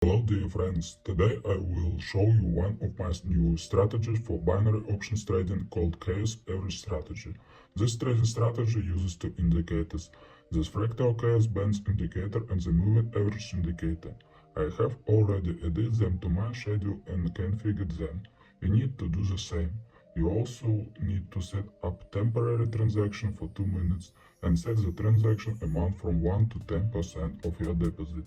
Hello dear friends, today I will show you one of my new strategies for binary options trading called chaos average strategy. This trading strategy uses two indicators, the fractal chaos bands indicator and the moving average indicator. I have already added them to my schedule and configured them. You need to do the same. You also need to set up temporary transaction for 2 minutes and set the transaction amount from 1 to 10% of your deposit.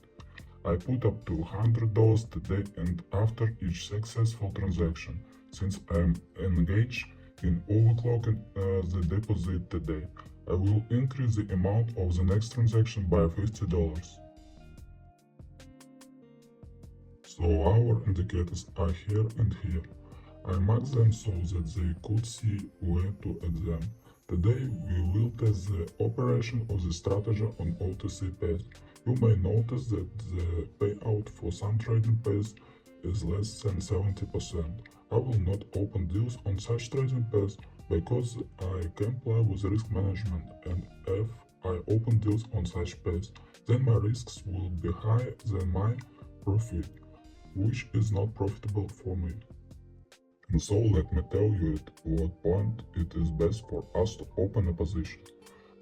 I put up to $100 today and after each successful transaction, since I am engaged in overclocking the deposit today, I will increase the amount of the next transaction by $50. So our indicators are here and here. I marked them so that they could see where to add them. Today we will test the operation of the strategy on OTC pairs. You may notice that the payout for some trading pairs is less than 70%. I will not open deals on such trading pairs because I comply with risk management, and if I open deals on such pairs, then my risks will be higher than my profit, which is not profitable for me. And so let me tell you at what point it is best for us to open a position.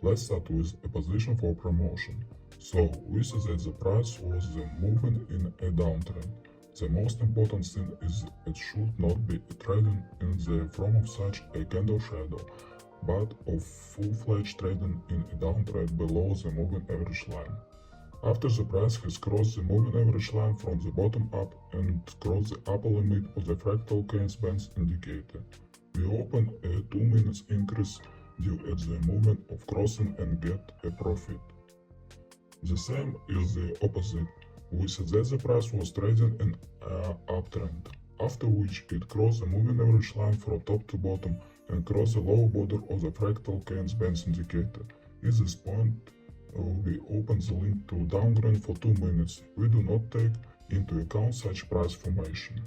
Let's start with a position for promotion. So we see that the price was moving in a downtrend. The most important thing is it should not be trading in the form of such a candle shadow, but of full-fledged trading in a downtrend below the moving average line. After the price has crossed the moving average line from the bottom up and crossed the upper limit of the fractal chaos bands indicator, we open a 2 minutes increase deal at the moment of crossing and get a profit. The same is the opposite. We see that the price was trading in an uptrend, after which it crossed the moving average line from top to bottom and crossed the lower border of the fractal chaos bands indicator. At this point, we open the link to downgrade for 2 minutes. We do not take into account such price formation.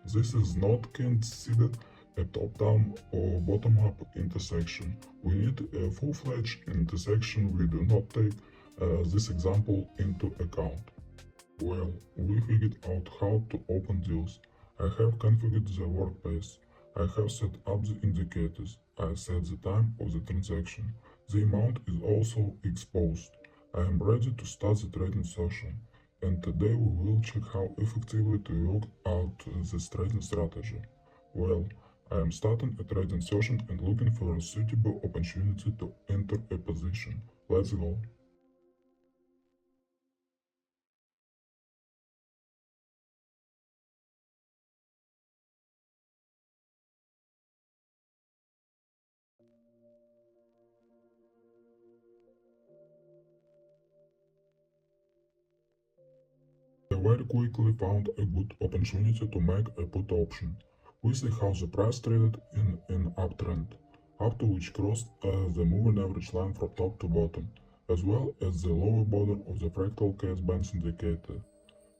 This is not considered a top-down or bottom-up intersection. We need a full-fledged intersection. We do not take this example into account. Well, we figured out how to open deals. I have configured the workspace. I have set up the indicators. I set the time of the transaction. The amount is also exposed. I am ready to start the trading session, and today we will check how effectively to work out this trading strategy. Well, I am starting a trading session and looking for a suitable opportunity to enter a position. Let's go. I very quickly found a good opportunity to make a put option. We see how the price traded in an uptrend, after which crossed the moving average line from top to bottom, as well as the lower border of the fractal chaos bands indicator.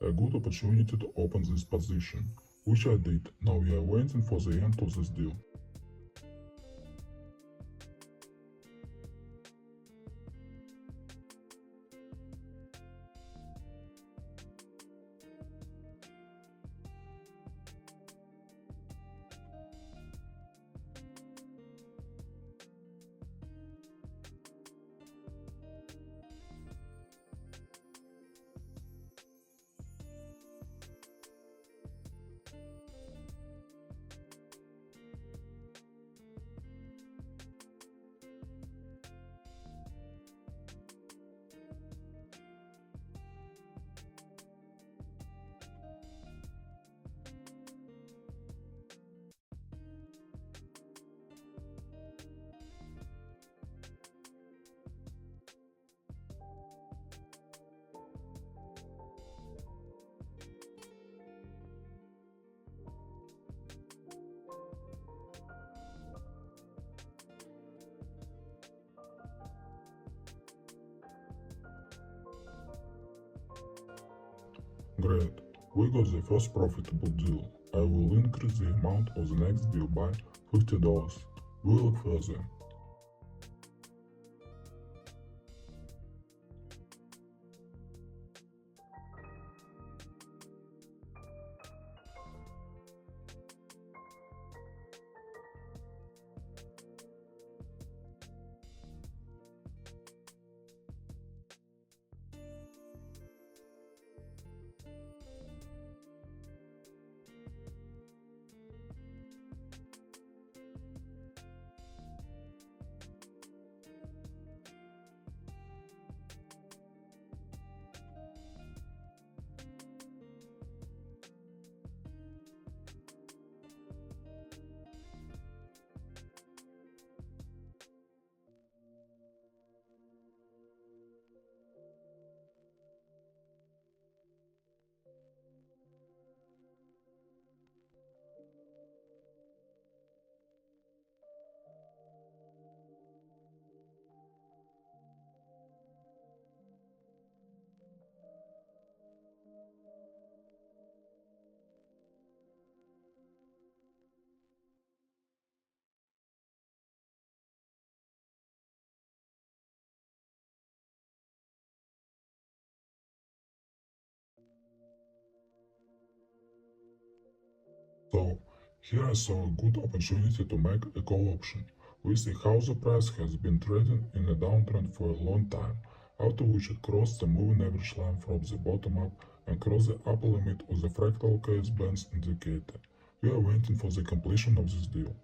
A good opportunity to open this position, which I did. Now we are waiting for the end of this deal. Great, we got the first profitable deal. I will increase the amount of the next deal by $50. We'll look further. Here I saw a good opportunity to make a call option. We see how the price has been trading in a downtrend for a long time, after which it crossed the moving average line from the bottom up and crossed the upper limit of the fractal case bands indicator. We are waiting for the completion of this deal.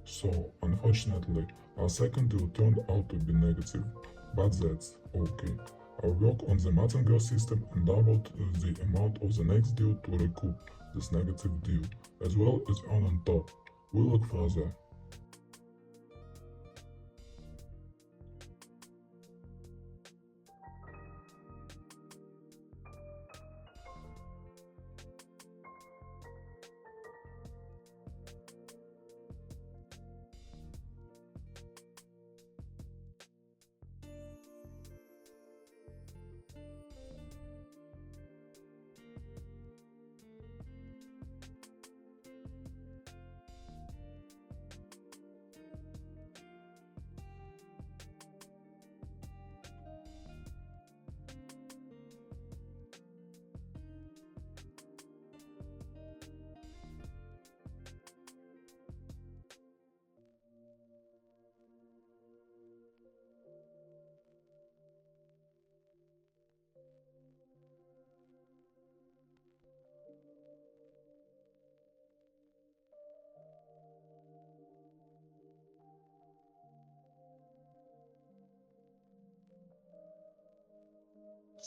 So, unfortunately, our second deal turned out to be negative, but that's okay. I worked on the martingale system and doubled the amount of the next deal to recoup this negative deal, as well as earn on top. We'll look further.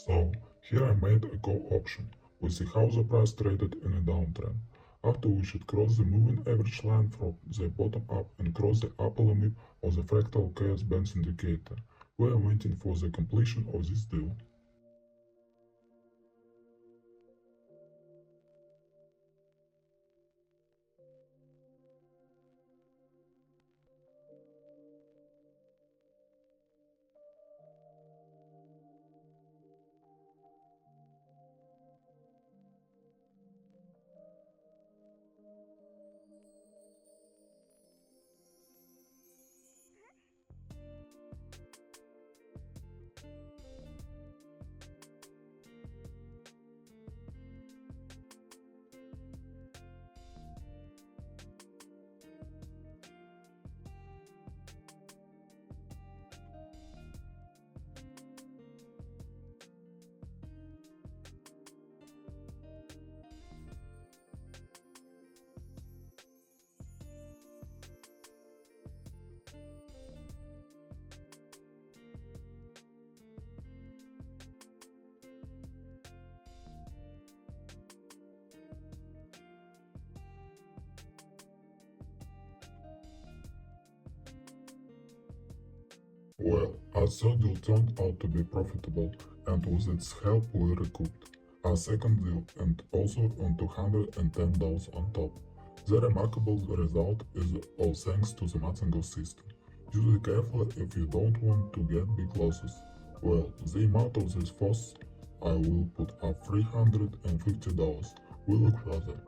So, here I made a call option. We see how the price traded in a downtrend, after which it crossed the moving average line from the bottom up and crossed the upper limit of the fractal chaos bands indicator. We are waiting for the completion of this deal. Well, our third deal turned out to be profitable, and with its help we recouped our second deal and also on $210 on top. The remarkable result is all thanks to the martingale system. Use it carefully if you don't want to get big losses. Well, the amount of this force I will put up $350. We'll look further.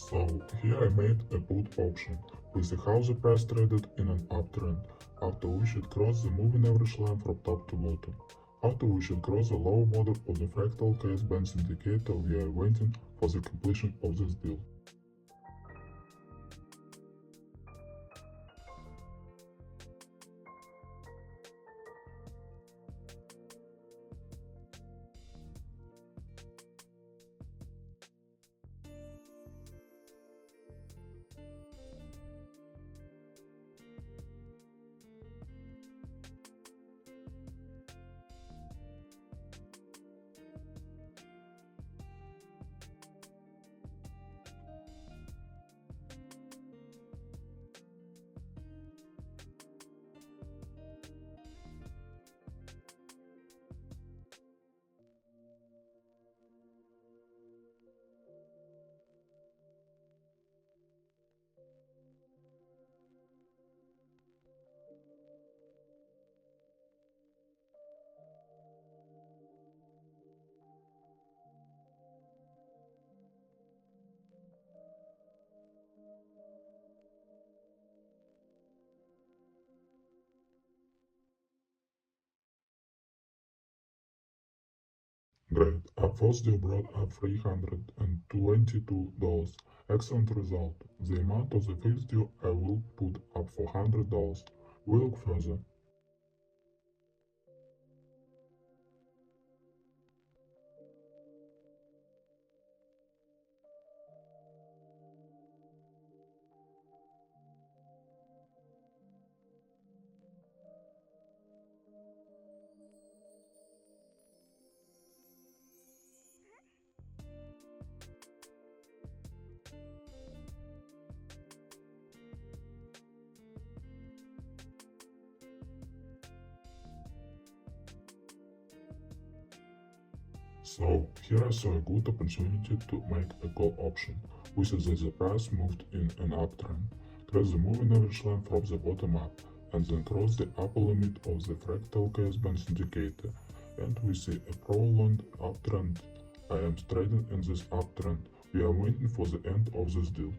So here I made a put option. We see how the price traded in an uptrend, after which it crossed the moving average line from top to bottom. After which it crossed the lower border of the fractal case bands indicator, we are waiting for the completion of this deal. Great, our first deal brought up $322. Excellent result. The amount of the fixed deal I will put up for $100. We'll look further. So here I saw a good opportunity to make a call option. We see that the price moved in an uptrend, crossed the moving average line from the bottom up, and then crossed the upper limit of the fractal case bands indicator. And we see a prolonged uptrend. I am trading in this uptrend. We are waiting for the end of this deal.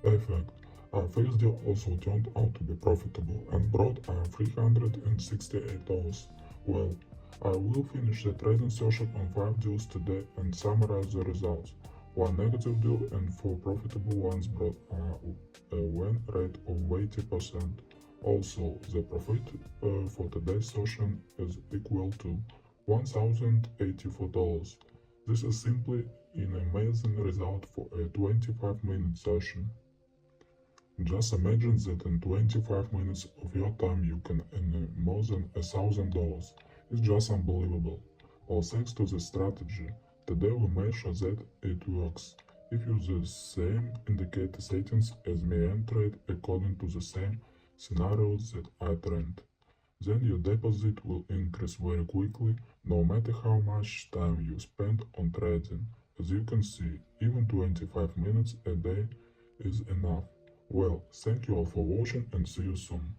Perfect. Our first deal also turned out to be profitable and brought $368. Well, I will finish the trading session on 5 deals today and summarize the results. One negative deal and 4 profitable ones brought a win rate of 80%. Also, the profit for today's session is equal to $1,084. This is simply an amazing result for a 25-minute session. Just imagine that in 25 minutes of your time you can earn more than $1,000. It's just unbelievable. All thanks to this strategy. Today we made sure that it works. If you use the same indicator settings as me and trade according to the same scenarios that I trained, then your deposit will increase very quickly no matter how much time you spend on trading. As you can see, even 25 minutes a day is enough. Well, thank you all for watching and see you soon.